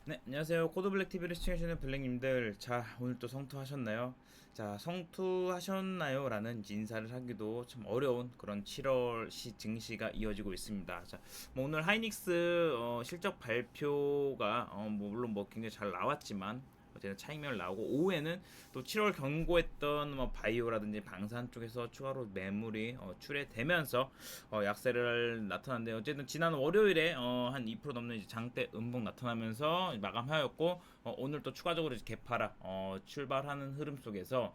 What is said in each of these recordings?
네, 안녕하세요. 코드블랙 TV를 시청해주시는 블랙님들. 자, 오늘 또 성투하셨나요? 자, 성투하셨나요? 라는 인사를 하기도 참 어려운 그런 7월 증시가 이어지고 있습니다. 자, 뭐 오늘 하이닉스 실적 발표가 뭐 물론 뭐 굉장히 잘 나왔지만 어쨌든 차익명을 나오고 오후에는 또 7월 경고했던 뭐 바이오라든지 방산 쪽에서 추가로 매물이 출회되면서 약세를 나타났는데 어쨌든 지난 월요일에 한 2% 넘는 이제 장대 음봉 나타나면서 마감하였고 오늘 또 추가적으로 이제 개파락 출발하는 흐름 속에서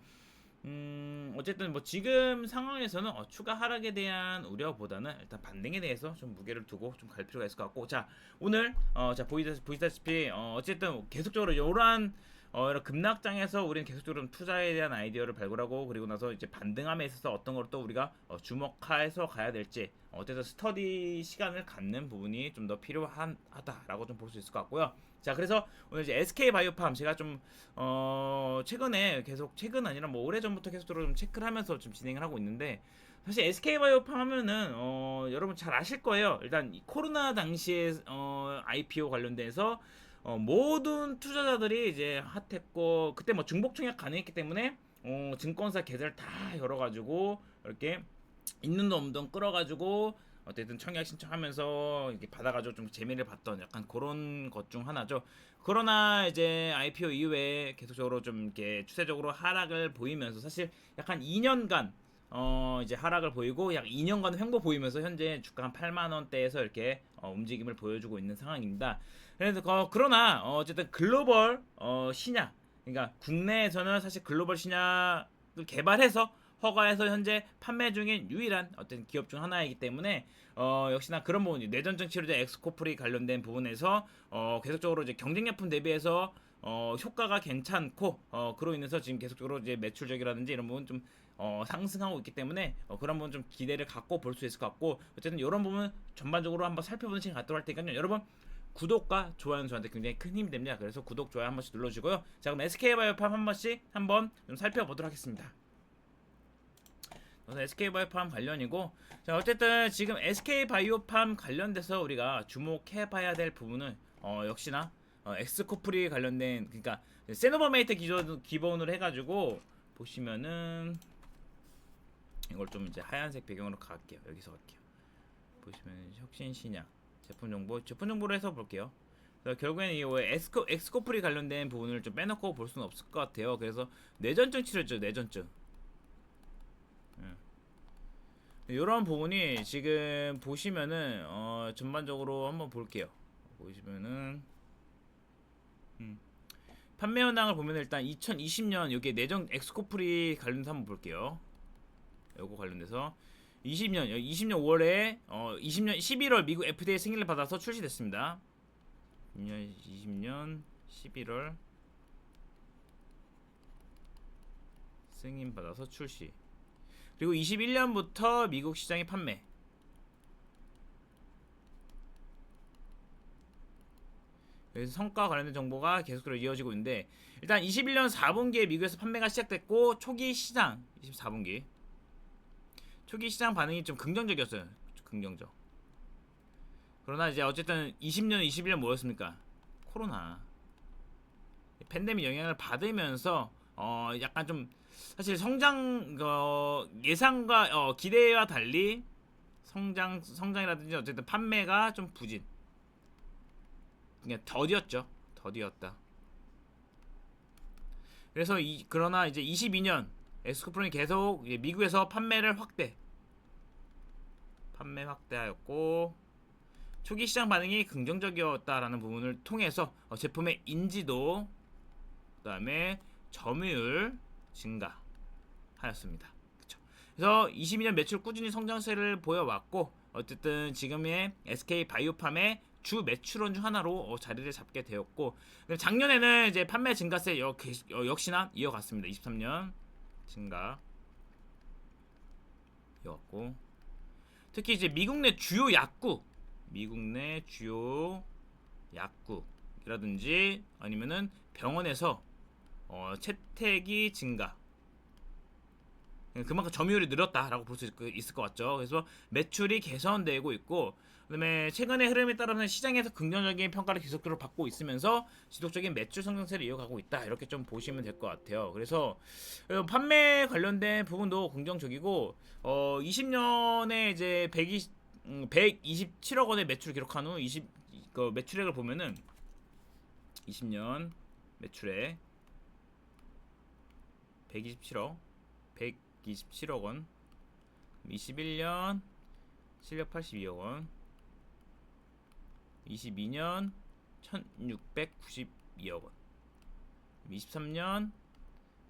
어쨌든 뭐 지금 상황에서는 추가 하락에 대한 우려보다는 일단 반등에 대해서 좀 무게를 두고 좀 갈 필요가 있을 것 같고 자 오늘 자 보시다시피 어쨌든 계속적으로 이러한 이런 급락장에서 우리는 계속적으로 투자에 대한 아이디어를 발굴하고 그리고 나서 이제 반등함에 있어서 어떤 걸 또 우리가 주목해서 가야 될지 어쨌든 스터디 시간을 갖는 부분이 좀 더 필요하다라고 좀 볼 수 있을 것 같고요. 자 그래서 오늘 이제 SK 바이오팜 제가 좀 최근에 계속 최근 아니라 뭐 오래 전부터 계속적으로 좀 체크를 하면서 좀 진행을 하고 있는데 사실 SK 바이오팜 하면은 여러분 잘 아실 거예요. 일단 코로나 당시에 IPO 관련돼서 모든 투자자들이 이제 핫했고 그때 뭐 중복 청약 가능했기 때문에 증권사 계좌를 다 열어가지고 이렇게 있는 돈 없는 돈 끌어가지고 어쨌든 청약 신청하면서 이렇게 받아가지고 좀 재미를 봤던 약간 그런 것 중 하나죠. 그러나 이제 IPO 이후에 계속적으로 좀 이렇게 추세적으로 하락을 보이면서 사실 약간 2년간 이제 하락을 보이고 약 2년간 횡보 보이면서 현재 주가 한 8만 원대에서 이렇게 움직임을 보여주고 있는 상황입니다. 그래서 그러나 어쨌든 글로벌 신약 그러니까 국내에서는 사실 글로벌 신약을 개발해서 허가해서 현재 판매 중인 유일한 어떤 기업 중 하나이기 때문에 역시나 그런 부분이 뇌전증 치료제 엑스코프리 관련된 부분에서 계속적으로 이제 경쟁약품 대비해서 효과가 괜찮고 그로 인해서 지금 계속적으로 이제 매출적이라든지 이런 부분 좀 상승하고 있기 때문에 그런 부분 좀 기대를 갖고 볼 수 있을 것 같고 어쨌든 이런 부분 전반적으로 한번 살펴보는 시간 갖도록 할 테니까요. 여러분 구독과 좋아요는 저한테 굉장히 큰 힘이 됩니다. 그래서 구독, 좋아요 한 번씩 눌러주고요. 자 그럼 SK바이오팜 한 번씩 한번 좀 살펴보도록 하겠습니다. SK바이오팜 관련이고 자 어쨌든 지금 SK바이오팜 관련돼서 우리가 주목해봐야 될 부분은 역시나 엑스코프리 관련된 그러니까 세노버메이트 기본으로 해가지고 보시면은 이걸 좀 이제 하얀색 배경으로 갈게요. 여기서 갈게요. 보시면 혁신신약 제품 정보로 해서 볼게요. 결국에는 이 엑스코프리 관련된 부분을 좀 빼놓고 볼 수는 없을 것 같아요. 그래서 뇌전증 치료죠. 뇌전증. 이런 부분이 지금 보시면은 전반적으로 한번 볼게요. 보시면은 판매 현황을 보면 일단 2020년 여기 내정 엑스코프리 관련해서 한번 볼게요. 요거 관련돼서 20년 5월에 20년 11월 미국 FDA 승인을 받아서 출시됐습니다. 20년 11월 승인 받아서 출시. 그리고 21년부터 미국 시장에 판매. 그래서 성과 관련된 정보가 계속적으로 이어지고 있는데 일단 21년 4분기에 미국에서 판매가 시작됐고 초기 시장 24분기 초기 시장 반응이 좀 긍정적이었어요. 긍정적. 그러나 이제 어쨌든 20년, 21년 뭐였습니까? 코로나 팬데믹 영향을 받으면서 약간 좀 사실 성장 예상과 기대와 달리 성장이라든지 어쨌든 판매가 좀 부진. 그냥 더디었죠. 더디었다. 그래서 그러나 이제 22년 엑스코프론이 계속 미국에서 판매 확대하였고 초기 시장 반응이 긍정적이었다라는 부분을 통해서 제품의 인지도 그다음에 점유율 증가하였습니다. 그쵸? 그래서 22년 매출 꾸준히 성장세를 보여왔고 어쨌든 지금의 SK 바이오팜의 주 매출원 중 하나로 자리를 잡게 되었고 작년에는 이제 판매 증가세 역시나 이어갔습니다. 23년 증가 이어갔고 특히 이제 미국 내 주요 약국이라든지 아니면은 병원에서 채택이 증가 그만큼 점유율이 늘었다라고 볼 수 있을 것 같죠. 그래서 매출이 개선되고 있고, 그다음에 최근의 흐름에 따라서는 시장에서 긍정적인 평가를 계속적으로 받고 있으면서 지속적인 매출 성장세를 이어가고 있다, 이렇게 좀 보시면 될 것 같아요. 그래서 판매 관련된 부분도 긍정적이고, 20년에 이제 127억 원의 매출을 기록한 후 그 매출액을 보면은 20년 매출액 127억 원, 21년 실력 82억 원, 22년 1692억 원, 23년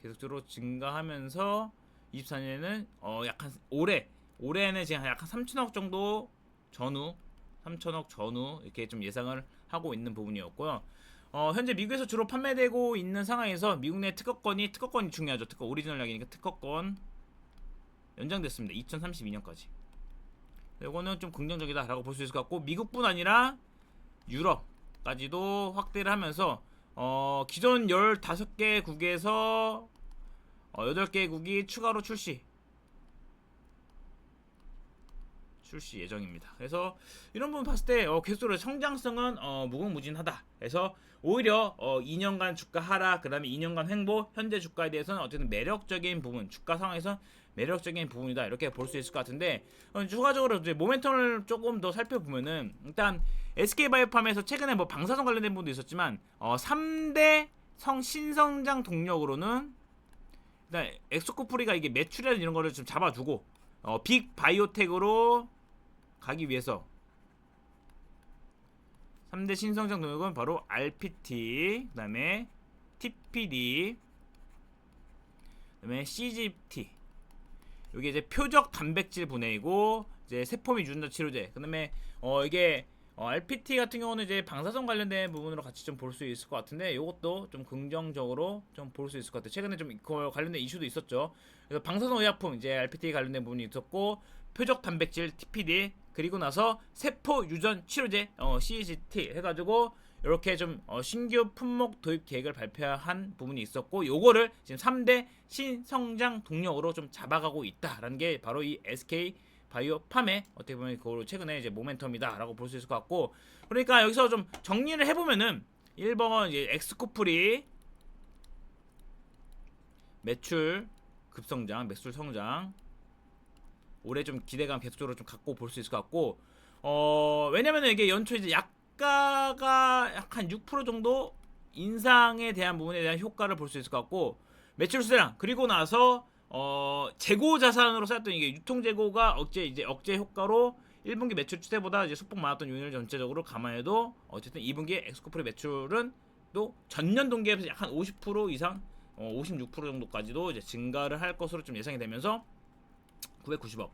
계속적으로 증가하면서 24년에는 약간 올해는 지금 약간 3천억 정도 전후, 3천억 전후 이렇게 좀 예상을 하고 있는 부분이었고요. 현재 미국에서 주로 판매되고 있는 상황에서 미국 내 특허권이 중요하죠. 특허 오리지널 약이니까 특허권 연장됐습니다. 2032년까지. 이거는 좀 긍정적이다라고 볼 수 있을 것 같고, 미국뿐 아니라 유럽까지도 확대를 하면서 기존 15개국에서 8개국이 추가로 출시 예정입니다. 그래서 이런 부분 봤을 때 계속적으로 성장성은 무궁무진하다. 그래서 오히려 2년간 주가 하락, 그 다음에 2년간 횡보, 현재 주가에 대해서는 어쨌든 매력적인 부분, 주가 상황에서 매력적인 부분이다, 이렇게 볼 수 있을 것 같은데, 추가적으로 이제 모멘텀을 조금 더 살펴보면은, 일단 SK바이오팜에서 최근에 뭐 방사선 관련된 부분도 있었지만 3대 신성장 동력으로는 일단 엑소코프리가 이게 매출이나 이런 거를 좀 잡아주고, 빅 바이오텍으로 가기 위해서 3대 신성장 동력은 바로 RPT, 그 다음에 TPD, 그 다음에 CGT. 이게 이제 표적 단백질 분해이고, 이제 세포 및 유전자 치료제. 그 다음에 이게 RPT 같은 경우는 이제 방사선 관련된 부분으로 같이 좀 볼 수 있을 것 같은데, 이것도 좀 긍정적으로 좀 볼 수 있을 것 같아요. 최근에 좀 그 관련된 이슈도 있었죠. 그래서 방사선 의약품 이제 RPT 관련된 부분이 있었고, 표적 단백질 TPD, 그리고 나서 세포 유전 치료제 CGT 해가지고 이렇게 좀 신규 품목 도입 계획을 발표한 부분이 있었고, 요거를 지금 3대 신성장 동력으로 좀 잡아가고 있다라는 게 바로 이 SK 바이오팜의 어떻게 보면 그 최근에 이제 모멘텀이다라고 볼 수 있을 것 같고, 그러니까 여기서 좀 정리를 해보면은 1번 이제 엑스코프리 매출 급성장, 매출 성장, 올해 좀 기대감 계속적으로 좀 갖고 볼 수 있을 것 같고, 왜냐면은 이게 연초 이제 약가가 약한 6% 정도 인상에 대한 부분에 대한 효과를 볼 수 있을 것 같고, 매출 수량 그리고 나서 재고 자산으로 쌓였던 이게 유통 재고가 억제 효과로 1분기 매출 추세보다 이제 소폭 많았던 요인을 전체적으로 감안해도 어쨌든 2분기 엑스코프리 매출은 또 전년 동기에 비해서 약 한 50% 이상, 56% 정도까지도 이제 증가를 할 것으로 좀 예상이 되면서 990억,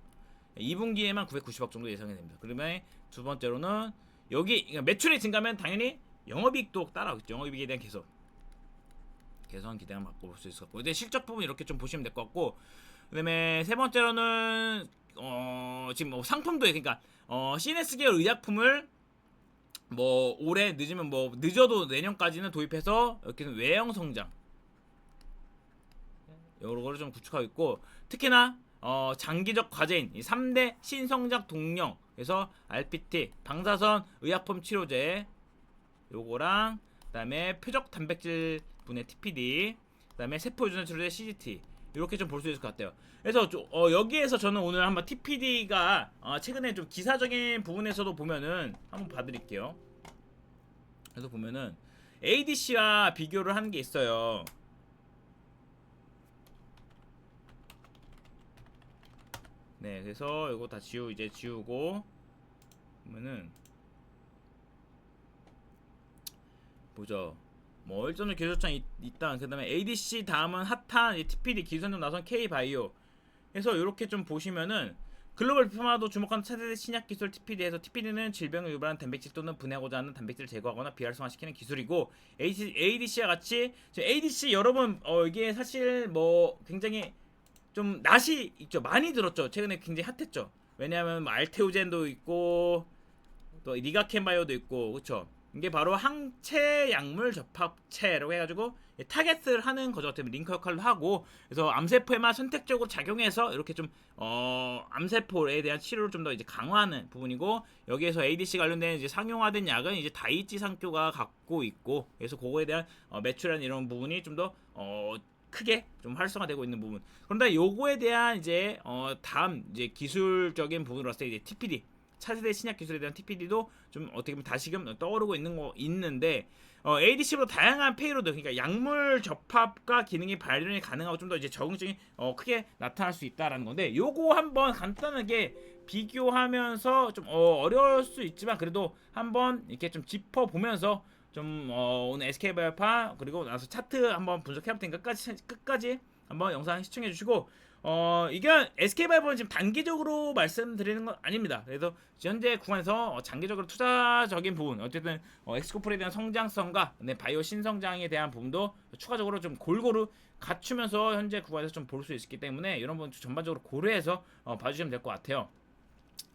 2분기에만 990억 정도 예상이 됩니다. 그러면 두 번째로는 여기 그러니까 매출이 증가하면 당연히 영업이익도 따라오겠죠. 영업이익에 대한 개선 기대감 갖고 볼 수 있을 것 같고, 근데 실적 부분 이렇게 좀 보시면 될 것 같고, 그다음에 세 번째로는 지금 뭐 상품도, 그러니까 CNS 계열 의약품을 뭐 올해 늦으면 뭐 늦어도 내년까지는 도입해서 이렇게 외형 성장 여러 거를 좀 구축하고 있고, 특히나 장기적 과제인 이 3대 신성장 동력, 그래서 RPT 방사선 의약품 치료제 요거랑, 그다음에 표적 단백질 분해 TPD, 그다음에 세포 유전자 치료제 CGT, 이렇게 좀 볼 수 있을 것 같아요. 그래서 여기에서 저는 오늘 한번 TPD가 최근에 좀 기사적인 부분에서도 보면은 한번 봐드릴게요. 그래서 보면은 ADC와 비교를 하는 게 있어요. 네, 그래서 이거 다 지우고 보면은 보죠. 뭐 일전에 교조장 있다. 그다음에 ADC 다음은 핫한 TPD 기선점 나선 K바이오. 그래서 이렇게 좀 보시면은 글로벌 파마도 주목하는 차세대 신약 기술 TPD에서, TPD는 질병을 유발하는 단백질 또는 분해하고자 하는 단백질을 제거하거나 비활성화시키는 기술이고, ADC와 같이 ADC 여러분 이게 사실 뭐 굉장히 좀 낯이 있죠. 많이 들었죠. 최근에 굉장히 핫했죠. 왜냐하면 뭐 알테오젠도 있고 또 리가켄바이오도 있고, 그렇죠. 이게 바로 항체 약물 접합체라고 해가지고 타겟을 하는 거죠. 어떻게 링커 역할도 하고, 그래서 암세포에만 선택적으로 작용해서 이렇게 좀 암세포에 대한 치료를 좀 더 이제 강화하는 부분이고, 여기에서 ADC 관련된 이제 상용화된 약은 이제 다이치 상교가 갖고 있고, 그래서 그거에 대한 매출이나 이런 부분이 좀 더 크게 좀 활성화되고 있는 부분. 그런데 요거에 대한 이제 다음 이제 기술적인 부분으로서 이제 TPD 차세대 신약 기술에 대한 TPD도 좀 어떻게 보면 다시금 떠오르고 있는 거 있는데, ADC보다 다양한 페이로드, 그러니까 약물 접합과 기능이 발현이 가능하고 좀 더 이제 적응성이 크게 나타날 수 있다라는 건데, 요거 한번 간단하게 비교하면서 좀 어려울 수 있지만 그래도 한번 이렇게 좀 짚어 보면서 좀 오늘 SK바이오파 그리고 나서 차트 한번 분석해 볼 테니까 끝까지 한번 영상 시청해 주시고, 이게 SK바이오는 지금 단기적으로 말씀드리는 건 아닙니다. 그래서 현재 구간에서 장기적으로 투자적인 부분, 어쨌든 엑스코플에 대한 성장성과 바이오 신성장에 대한 부분도 추가적으로 좀 골고루 갖추면서 현재 구간에서 좀 볼 수 있기 때문에 이런 부분 전반적으로 고려해서 봐주시면 될 것 같아요.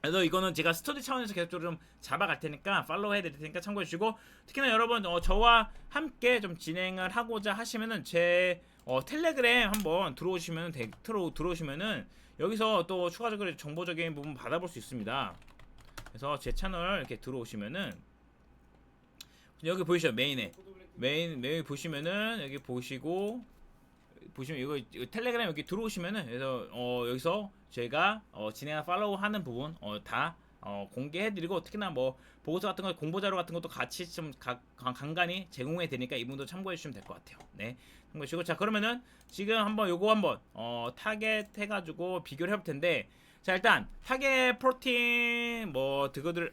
그래서 이거는 제가 스터디 차원에서 계속적으로 좀 잡아갈 테니까 팔로우 해드릴 테니까 참고해 주시고, 특히나 여러분 저와 함께 좀 진행을 하고자 하시면은 제 텔레그램 한번 들어오시면은 여기서 또 추가적으로 정보적인 부분 받아볼 수 있습니다. 그래서 제 채널 이렇게 들어오시면은 여기 보이시죠? 메인 보시면은 여기 보시면 이거 텔레그램 여기 들어오시면은, 그래서 여기서 제가 진행한 팔로우하는 부분 다 공개해드리고, 특히나 뭐 보고서 같은 거, 공보자료 같은 것도 같이 좀 간간히 제공해 드리니까 이분도 참고해 주시면 될 것 같아요. 네, 참고해 주시고, 자 그러면은 지금 한번 요거 한번 타겟 해가지고 비교를 해볼 텐데, 자 일단 타겟 프로틴 뭐 그거들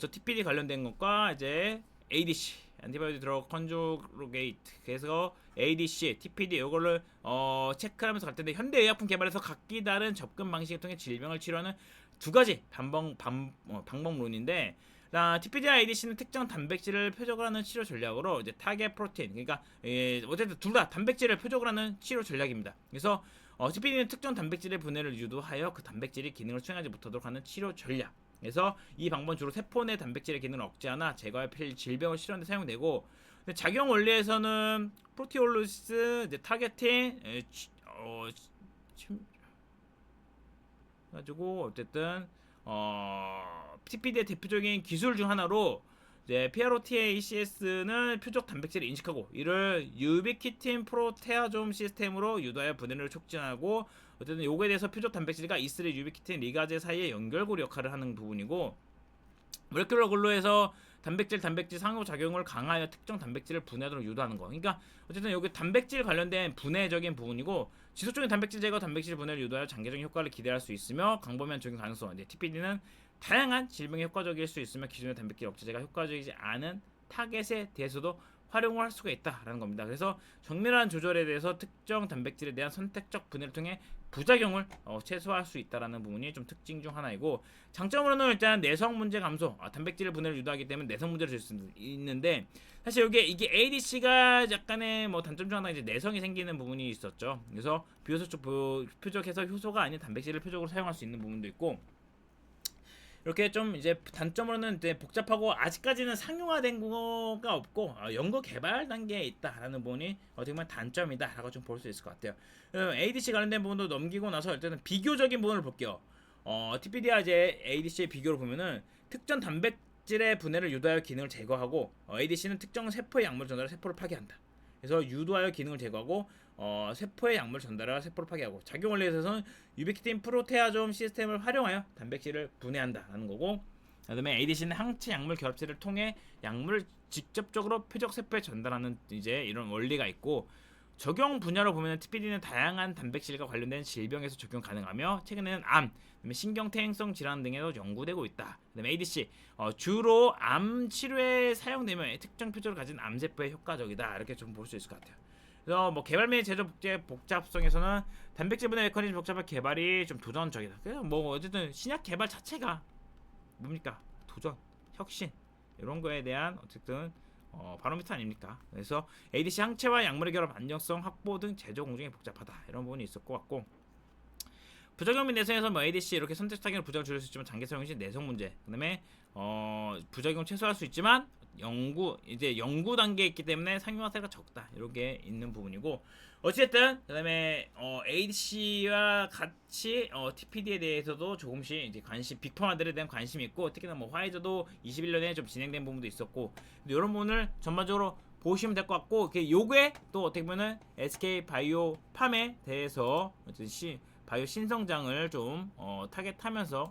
저 TPD 관련된 것과 이제 ADC 안티바이오틱 드러그 컨주게이트, 그래서 ADC, TPD 이거를 체크하면서 갈 텐데, 현대의약품 개발에서 각기 다른 접근 방식을 통해 질병을 치료하는 두 가지 방법론인데, TPD와 ADC는 특정 단백질을 표적을 하는 치료 전략으로 이제 타겟 프로틴, 그러니까 어쨌든 둘 다 단백질을 표적을 하는 치료 전략입니다. 그래서 TPD는 특정 단백질의 분해를 유도하여 그 단백질이 기능을 수행하지 못하도록 하는 치료 전략. 그래서 이 방법은 주로 세포 내 단백질의 기능을 억제하나 제거할 질병을 치료하는 데 사용되고, 작용 원리에서는 프로티올리시스, 타겟팅, 가지고 어쨌든 TPD의 대표적인 기술 중 하나로 이제 PROTACS는 표적 단백질을 인식하고 이를 유비키틴 프로테아좀 시스템으로 유도하여 분해를 촉진하고, 어쨌든 요거에 대해서 표적 단백질과 이슬의 유비키틴 리가제 사이의 연결고리 역할을 하는 부분이고, 모레큘러 글루에서 단백질 상호작용을 강화하여 특정 단백질을 분해하도록 유도하는 거. 그러니까 어쨌든 여기 단백질 관련된 분해적인 부분이고, 지속적인 단백질 제거, 단백질 분해를 유도하여 장기적인 효과를 기대할 수 있으며 광범위한 적용 가능성. TPD는 다양한 질병에 효과적일 수 있으며 기존의 단백질 억제제가 효과적이지 않은 타겟에 대해서도 활용을 할 수가 있다라는 겁니다. 그래서 정밀한 조절에 대해서 특정 단백질에 대한 선택적 분해를 통해 부작용을 최소화할 수 있다라는 부분이 좀 특징 중 하나이고, 장점으로는 일단 내성 문제 감소, 단백질 분해를 유도하기 때문에 내성 문제를 줄 수 있는데, 사실 이게 ADC가 약간의 뭐 단점 중 하나 이제 내성이 생기는 부분이 있었죠. 그래서 비효소 쪽 표적해서 효소가 아닌 단백질을 표적으로 사용할 수 있는 부분도 있고, 이렇게 좀 이제 단점으로는 이제 복잡하고 아직까지는 상용화된 거가 없고 연구 개발 단계에 있다라는 부분이 어떻게 보면 단점이다라고 좀 볼 수 있을 것 같아요. ADC 관련된 부분도 넘기고 나서 일단은 비교적인 부분을 볼게요. TPD와 이제 ADC의 비교를 보면은 특정 단백질의 분해를 유도하여 기능을 제거하고, ADC는 특정 세포의 약물 전달을 세포를 파괴한다. 그래서 유도하여 기능을 제거하고 세포의 약물 전달을 세포를 파괴하고, 작용 원리에서는 유비키틴 프로테아좀 시스템을 활용하여 단백질을 분해한다라는 거고, 그다음에 ADC는 항체 약물 결합체를 통해 약물을 직접적으로 표적 세포에 전달하는 이제 이런 원리가 있고, 적용 분야로 보면 TPD는 다양한 단백질과 관련된 질병에서 적용 가능하며 최근에는 암, 신경퇴행성 질환 등에도 연구되고 있다. 그다음에 ADC 주로 암 치료에 사용되며 특정 표적을 가진 암세포에 효과적이다. 이렇게 좀 볼 수 있을 것 같아요. 그래서 뭐 개발 및 제조 복잡성에서는 단백질 분해 메커니즘 복잡한 개발이 좀 도전적이다. 그래서 뭐 어쨌든 신약 개발 자체가 뭡니까? 도전, 혁신 이런 거에 대한 어쨌든 바로미터 아닙니까? 그래서 ADC 항체와 약물의 결합 안정성 확보 등 제조 공정이 복잡하다. 이런 부분이 있을 것 같고, 부작용 및 내성에서 뭐 ADC 이렇게 선택적인 부작용을 줄일 수 있지만 장기 사용 시 내성 문제, 그다음에 부작용 최소화할 수 있지만 연구 단계에 있기 때문에 상용화세가 적다 이렇게 있는 부분이고 어쨌든 그다음에 ADC와 같이 TPD에 대해서도 조금씩 이제 관심 빅파마들에 대한 관심이 있고 특히나 뭐 화이저도 21년에 좀 진행된 부분도 있었고 이런 부분을 전반적으로 보시면 될 것 같고 요게 또 어떻게 보면은 SK 바이오 팜에 대해서 바이오 신성장을 좀 타겟하면서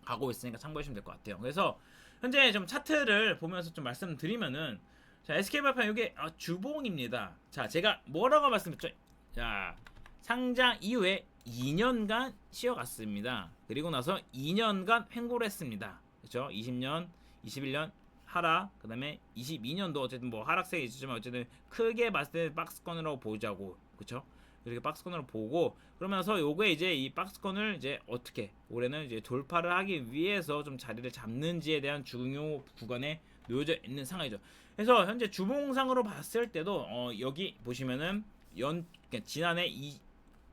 가고 있으니까 참고하시면 될 것 같아요. 그래서 현재 좀 차트를 보면서 좀 말씀드리면은 자 SK바이오팜 이게 주봉입니다. 자 제가 뭐라고 말씀드렸죠? 자 상장 이후에 2년간 쉬어갔습니다. 그리고 나서 2년간 횡보를 했습니다. 그렇죠? 20년, 21년 하락, 그 다음에 22년도 어쨌든 뭐 하락세가 있었지만 어쨌든 크게 봤을 때 박스권으로 보자고, 그쵸? 그렇게 박스권으로 보고 그러면서 요게 이제 이 박스권을 이제 어떻게 올해는 이제 돌파를 하기 위해서 좀 자리를 잡는지에 대한 중요 구간에 놓여져 있는 상황이죠. 그래서 현재 주봉상으로 봤을 때도 여기 보시면은 그러니까 지난해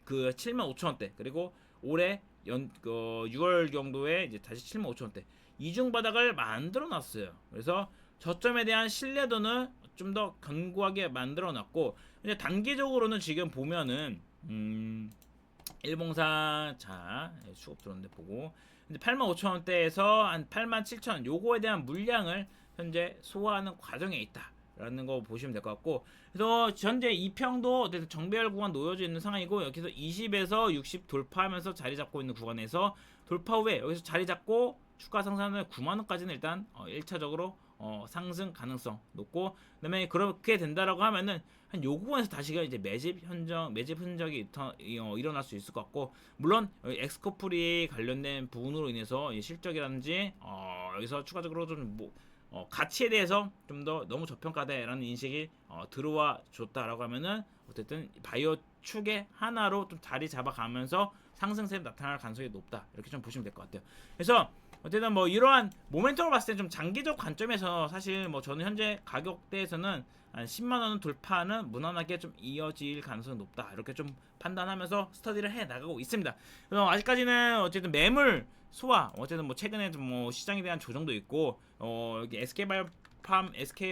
그 75,000원대 그리고 올해 6월 정도에 이제 다시 75,000원대 이중 바닥을 만들어 놨어요. 그래서 저점에 대한 신뢰도는 좀 더 견고하게 만들어 놨고 이제 단기적으로는 지금 보면은 일봉상 자 수급 들어오는데 보고 이제 85,000원대에서 한 87,000원 요거에 대한 물량을 현재 소화하는 과정에 있다. 라는 거 보시면 될 것 같고 그래서 현재 이평도 정배열 구간 놓여져 있는 상황이고 여기서 20에서 60 돌파하면서 자리 잡고 있는 구간에서 돌파 후에 여기서 자리 잡고 추가 상승을 9만원까지는 일단 1차적으로 상승 가능성 높고 그다음에 그렇게 된다라고 하면은 한 요 구간에서 다시가 이제 매집 흔적이 일어날 수 있을 것 같고 물론 엑스코플이 관련된 부분으로 인해서 실적이라든지 여기서 추가적으로 좀 가치에 대해서 좀 더 너무 저평가다라는 인식이 들어와 줬다라고 하면은 어쨌든 바이오 축의 하나로 좀 자리 잡아가면서 상승세로 나타날 가능성이 높다 이렇게 좀 보시면 될 것 같아요. 그래서 어쨌든 뭐 이러한 모멘텀을 봤을 때 좀 장기적 관점에서 사실 뭐 저는 현재 가격대에서는 한 10만 원 돌파는 무난하게 좀 이어질 가능성이 높다 이렇게 좀 판단하면서 스터디를 해 나가고 있습니다. 그래서 아직까지는 어쨌든 매물 소화 어쨌든 뭐 최근에 좀 뭐 시장에 대한 조정도 있고 여기 SK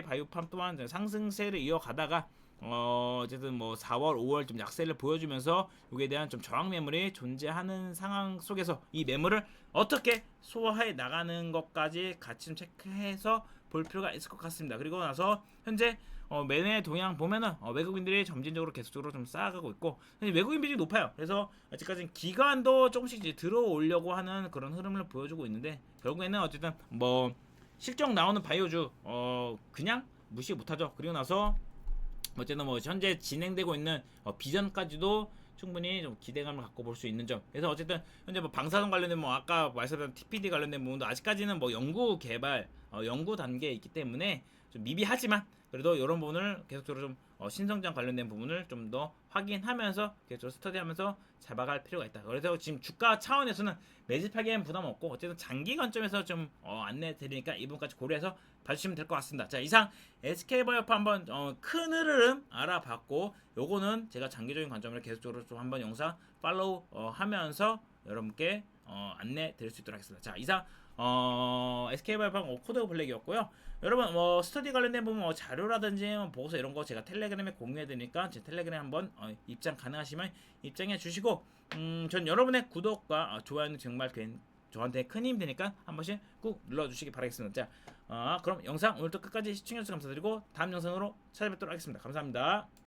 바이오팜 또한 상승세를 이어가다가 어쨌든 뭐 4월, 5월 좀 약세를 보여주면서 여기에 대한 좀 저항 매물이 존재하는 상황 속에서 이 매물을 어떻게 소화해 나가는 것까지 같이 좀 체크해서 볼 필요가 있을 것 같습니다. 그리고 나서 현재 매매 동향 보면은 외국인들이 점진적으로 계속적으로 좀 쌓아가고 있고 외국인 비중이 높아요. 그래서 아직까지는 기관도 조금씩 이제 들어오려고 하는 그런 흐름을 보여주고 있는데 결국에는 어쨌든 뭐 실적 나오는 바이오주 그냥 무시 못하죠. 그리고 나서 어쨌든 뭐 현재 진행되고 있는 비전까지도 충분히 좀 기대감을 갖고 볼 수 있는 점. 그래서 어쨌든 현재 뭐 방사선 관련된 뭐 아까 말씀드린 TPD 관련된 부분도 아직까지는 뭐 연구 개발 연구 단계에 있기 때문에 좀 미비하지만 그래도 이런 부분을 계속적으로 좀 신성장 관련된 부분을 좀 더 확인하면서 계속 스터디하면서 잡아갈 필요가 있다. 그래서 지금 주가 차원에서는 매집하기엔 부담 없고 어쨌든 장기 관점에서 좀 안내 드리니까 이 부분까지 고려해서 봐주시면 될 것 같습니다. 자 이상 SK바이오팜 한번 큰 흐름 알아봤고 요거는 제가 장기적인 관점으로 계속적으로 좀 한번 영상 팔로우 하면서 여러분께 안내 드릴 수 있도록 하겠습니다. 자 이상 SK바이오팜 코드 블랙이었고요. 여러분 뭐 스터디 관련된 부분 자료라든지 보고서 이런 거 제가 텔레그램에 공유해 드리니까 제 텔레그램 한번 입장 가능하시면 입장해 주시고 전 여러분의 구독과 좋아요는 정말 저한테 큰 힘이 되니까 한 번씩 꾹 눌러주시기 바라겠습니다. 자 그럼 영상 오늘도 끝까지 시청해주셔서 감사드리고 다음 영상으로 찾아뵙도록 하겠습니다. 감사합니다.